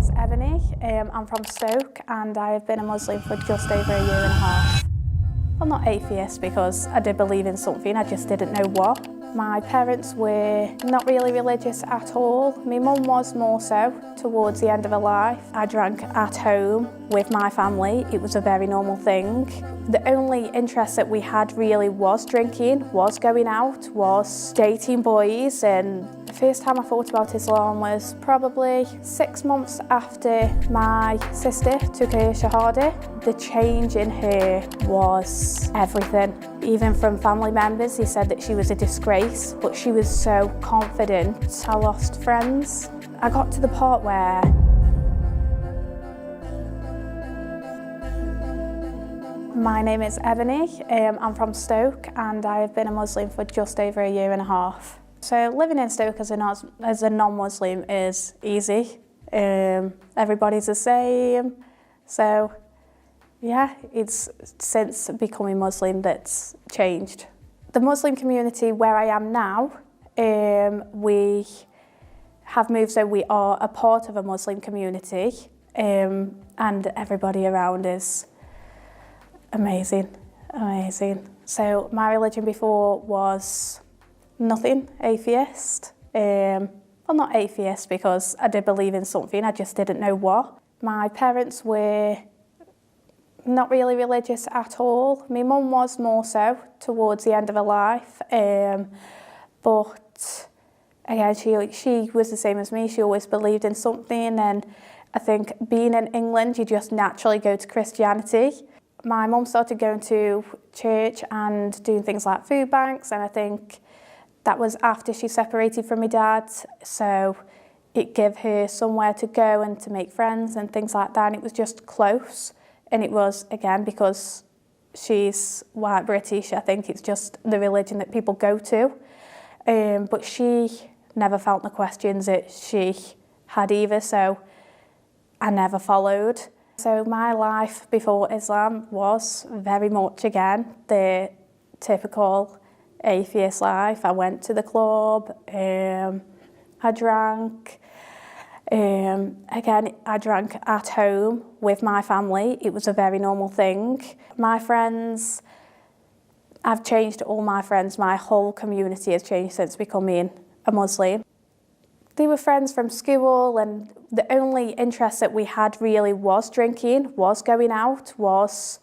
is Ebony. I'm from Stoke and I have been a Muslim for just over a year and a half. I'm not atheist because I did believe in something, I just didn't know what. My parents were not really religious at all. My mum was more so towards the end of her life. I drank at home with my family. It was a very normal thing. The only interest that we had really was drinking, was going out, was dating boys. And the first time I thought about Islam was probably 6 months after my sister took her Shahada. The change in her was everything. Even from family members, they said that she was a disgrace, but she was so confident. I lost friends. I got to the part where my name is Ebony. I'm from Stoke and I have been a Muslim for just over a year and a half. So living in Stoke as a non-Muslim is easy. Everybody's the same. So yeah, it's since becoming Muslim that's changed. The Muslim community where I am now, we have moved so we are a part of a Muslim community, and everybody around is amazing, amazing. So my religion before was nothing, atheist. Well, not atheist because I did believe in something, I just didn't know what. My parents were not really religious at all. My mum was more so towards the end of her life, but again, she was the same as me. She always believed in something, and I think being in England, you just naturally go to Christianity. My mum started going to church and doing things like food banks, and I think that was after she separated from my dad, so it gave her somewhere to go and to make friends and things like that, and it was just close. And it was, again, because she's white British, I think it's just the religion that people go to. But she never felt the questions that she had either, so I never followed. So my life before Islam was very much, again, the typical atheist life. I went to the club, I drank. Again, I drank at home with my family. It was a very normal thing. My friends, I've changed all my friends. My whole community has changed since becoming a Muslim. They were friends from school, and the only interest that we had really was drinking, was going out, was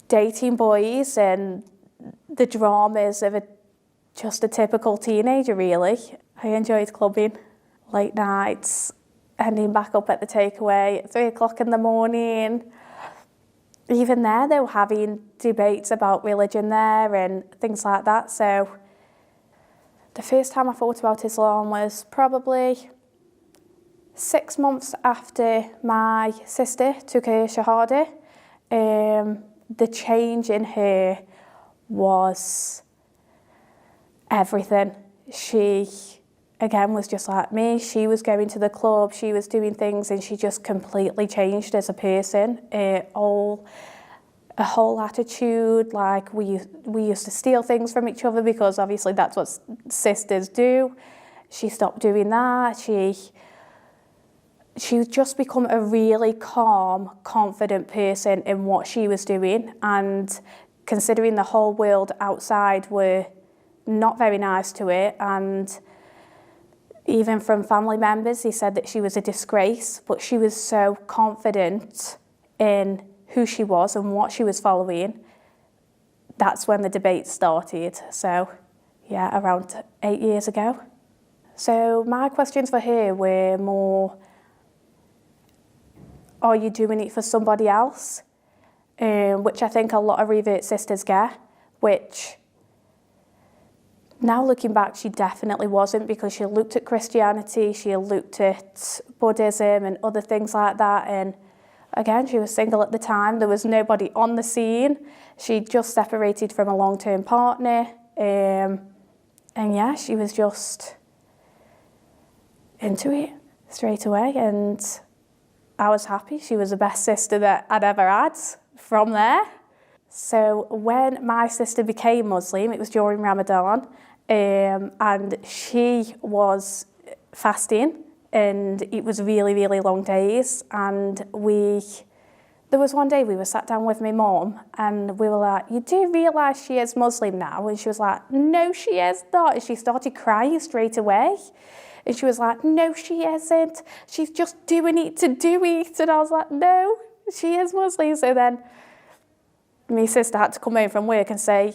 dating boys and the dramas of just a typical teenager, really. I enjoyed clubbing. Late nights, ending back up at the takeaway at 3 o'clock in the morning. Even there, they were having debates about religion there and things like that. So the first time I thought about Islam was probably 6 months after my sister took her Shahada. The change in her was everything. She again was just like me. She was going to the club, she was doing things, and she just completely changed as a person. A whole attitude, like we used to steal things from each other because obviously that's what sisters do. She stopped doing that. She just become a really calm, confident person in what she was doing, and considering the whole world outside were not very nice to her, and even from family members, they said that she was a disgrace, but she was so confident in who she was and what she was following. That's when the debate started. So, yeah, around 8 years ago. So my questions for her were more, are you doing it for somebody else? Which I think a lot of revert sisters get, which now looking back, she definitely wasn't, because she looked at Christianity, she looked at Buddhism and other things like that. And again, she was single at the time. There was nobody on the scene. She just separated from a long-term partner. And yeah, she was just into it straight away. And I was happy. She was the best sister that I'd ever had from there. So when my sister became Muslim, it was during Ramadan, and she was fasting and it was really, really long days. And there was one day we were sat down with my mum and we were like, you do realise she is Muslim now? And she was like, no, she is not. And she started crying straight away. And she was like, no, she isn't. She's just doing it to do it. And I was like, no, she is Muslim. So then my sister had to come home from work and say,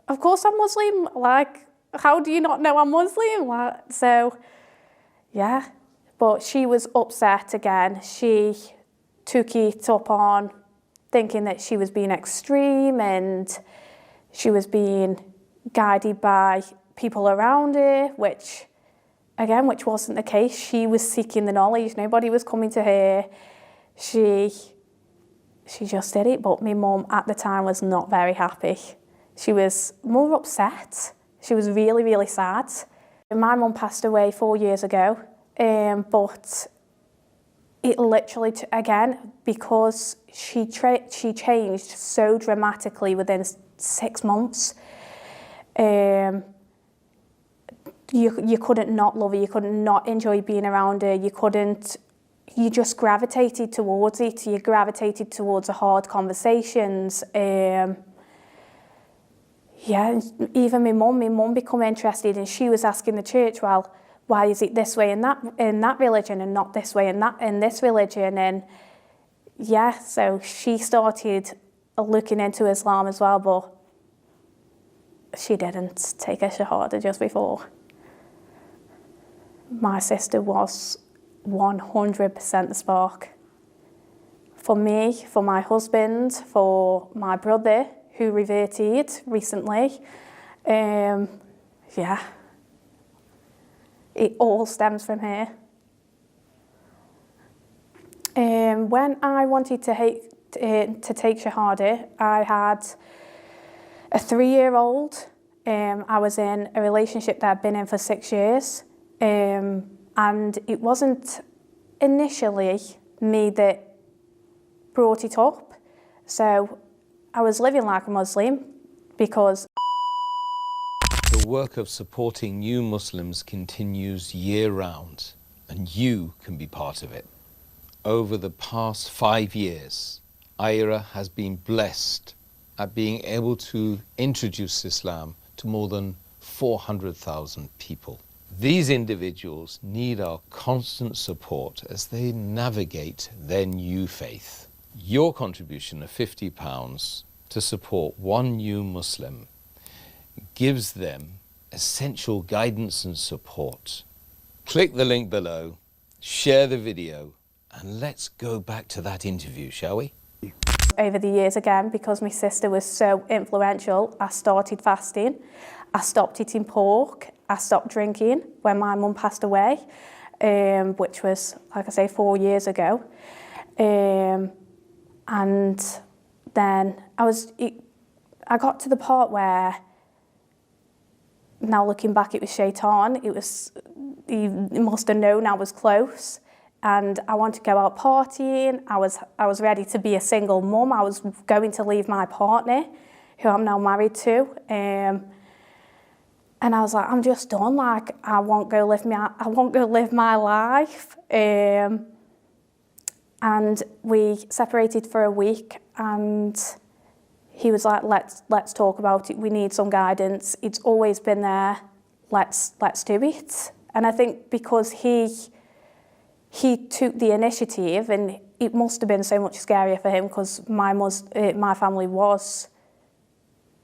of course I'm Muslim. Like, how do you not know I'm Muslim? Like, so, yeah. But she was upset again. She took it up on thinking that she was being extreme and she was being guided by people around her, which wasn't the case. She was seeking the knowledge. Nobody was coming to her. She just did it. But my mum at the time was not very happy. She was more upset. She was really, really sad. My mum passed away 4 years ago, but it literally, again, because she changed so dramatically within 6 months. You couldn't not love her, you couldn't not enjoy being around her, you just gravitated towards it, you gravitated towards the hard conversations. Even my mum became interested, and she was asking the church, well, why is it this way in that religion and not this way in this religion? And yeah, so she started looking into Islam as well, but she didn't take a Shahada just before. My sister was 100% the spark. For me, for my husband, for my brother, who reverted recently, it all stems from her. When I wanted to take Shahada, I had a 3-year-old. I was in a relationship that I'd been in for 6 years. And it wasn't initially me that brought it up. So I was living like a Muslim because the work of supporting new Muslims continues year-round, and you can be part of it. Over the past 5 years, IRA has been blessed at being able to introduce Islam to more than 400,000 people. These individuals need our constant support as they navigate their new faith. Your contribution of £50 to support one new Muslim gives them essential guidance and support. Click the link below, share the video, and let's go back to that interview, shall we? Over the years again, because my sister was so influential, I started fasting. I stopped eating pork. I stopped drinking when my mum passed away, which was, like I say, 4 years ago. And then I got to the part where, now looking back, it was Shaitan. He must have known I was close. And I wanted to go out partying. I was ready to be a single mum. I was going to leave my partner, who I'm now married to. And I was like, I'm just done. Like, I won't go live my life. And we separated for a week, and he was like, let's talk about it. We need some guidance. It's always been there. Let's do it. And I think because he took the initiative, and it must have been so much scarier for him because my family was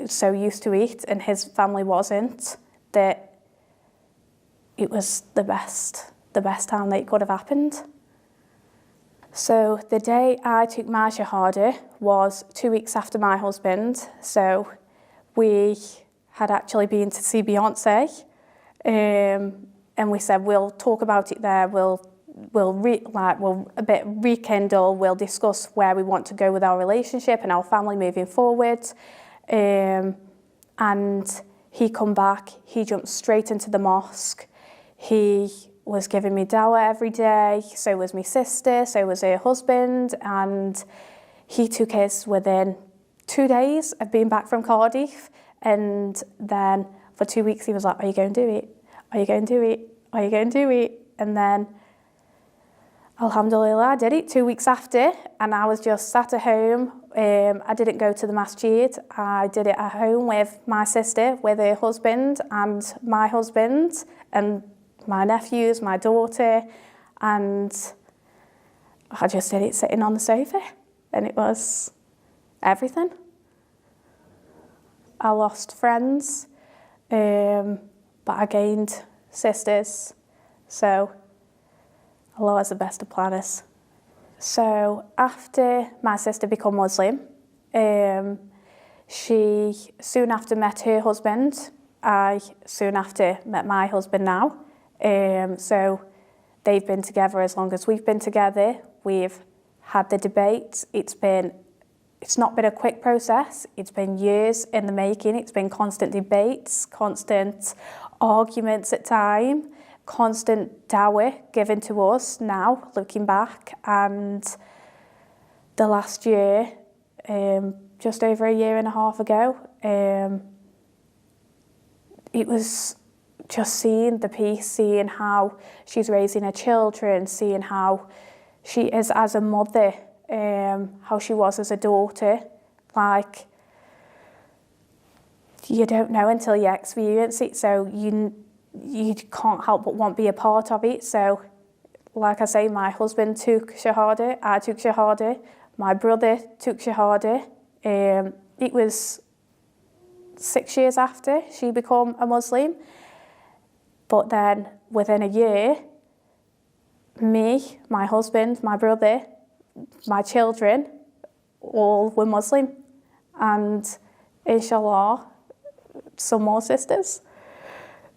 so used to it and his family wasn't, that it was the best time that it could have happened. So the day I took my Shahada was 2 weeks after my husband. So we had actually been to see Beyonce, and we said we'll talk about it there. We'll a bit rekindle. We'll discuss where we want to go with our relationship and our family moving forward. And he come back. He jumped straight into the mosque. He was giving me dawah every day. So was my sister. So was her husband. And he took his within 2 days of being back from Cardiff. And then for 2 weeks he was like, "Are you going to do it? Are you going to do it? Are you going to do it?" And then Alhamdulillah, I did it 2 weeks after, and I was just sat at home. I didn't go to the masjid. I did it at home with my sister, with her husband and my husband, and my nephews, my daughter, and I just did it sitting on the sofa, and it was everything. I lost friends, but I gained sisters, so Allah is the best of planners. So after my sister became Muslim, she soon after met her husband. I soon after met my husband now. So they've been together as long as we've been together. We've had the debate. It's not been a quick process. It's been years in the making. It's been constant debates, constant arguments at times, constant dawah given to us now, looking back. And the last year, just over a year and a half ago, it was just seeing the peace, seeing how she's raising her children, seeing how she is as a mother, how she was as a daughter. Like, you don't know until you experience it, so you can't help but want to be a part of it. So, like I say, my husband took Shahada, I took Shahada, my brother took Shahada. It was 6 years after she became a Muslim. But then within a year, me, my husband, my brother, my children, all were Muslim. And inshallah, some more sisters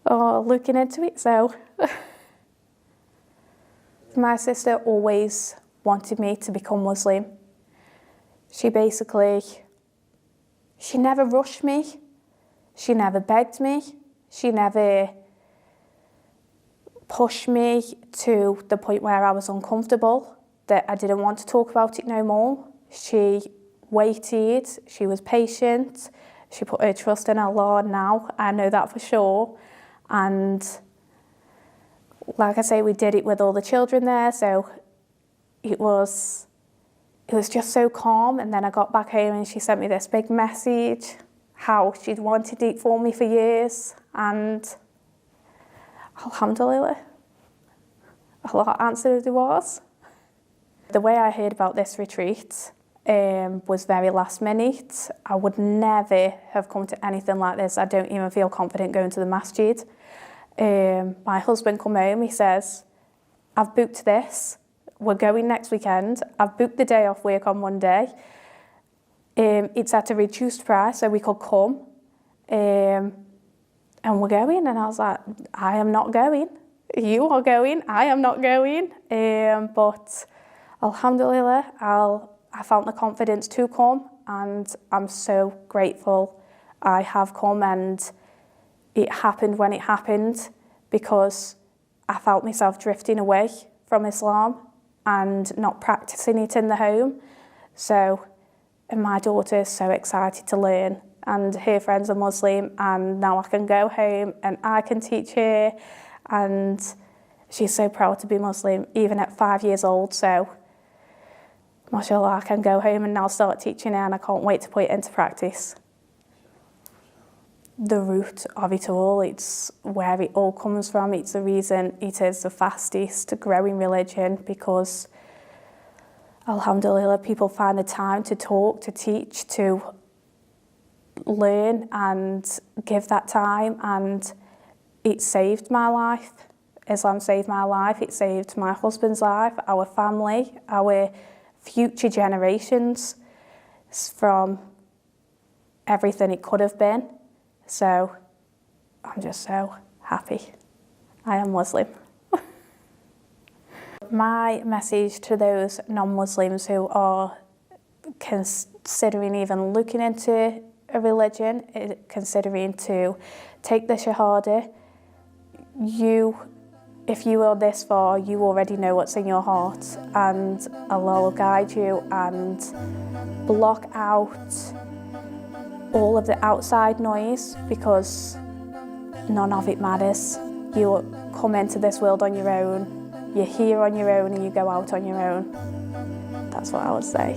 are looking into it. So my sister always wanted me to become Muslim. She never rushed me. She never begged me. She never pushed me to the point where I was uncomfortable, that I didn't want to talk about it no more. She waited, she was patient, she put her trust in Allah now, I know that for sure. And like I say, we did it with all the children there, so it was just so calm. And then I got back home and she sent me this big message, how she'd wanted it for me for years, and Alhamdulillah, Allah answered the du'as. The way I heard about this retreat was very last minute. I would never have come to anything like this. I don't even feel confident going to the masjid. My husband come home, he says, I've booked this, we're going next weekend, I've booked the day off work on Monday. It's at a reduced price, so we could come. And we're going, and I was like, I am not going. You are going, I am not going. But Alhamdulillah, I found the confidence to come, and I'm so grateful I have come, and it happened when it happened, because I felt myself drifting away from Islam and not practicing it in the home. So, and my daughter is so excited to learn, and her friends are Muslim, and now I can go home and I can teach her, and she's so proud to be Muslim, even at 5 years old. So, mashallah, I can go home and now start teaching her, and I can't wait to put it into practice. The root of it all, it's where it all comes from. It's the reason it is the fastest growing religion, because Alhamdulillah, people find the time to talk, to teach, to learn and give that time, and it saved my life. Islam saved my life, it saved my husband's life, our family, our future generations from everything it could have been. So I'm just so happy I am Muslim. My message to those non-Muslims who are considering even looking into a religion, considering to take the Shahada, if you are this far, you already know what's in your heart, and Allah will guide you and block out all of the outside noise, because none of it matters. You come into this world on your own. you're here on your own and you go out on your own. That's what I would say.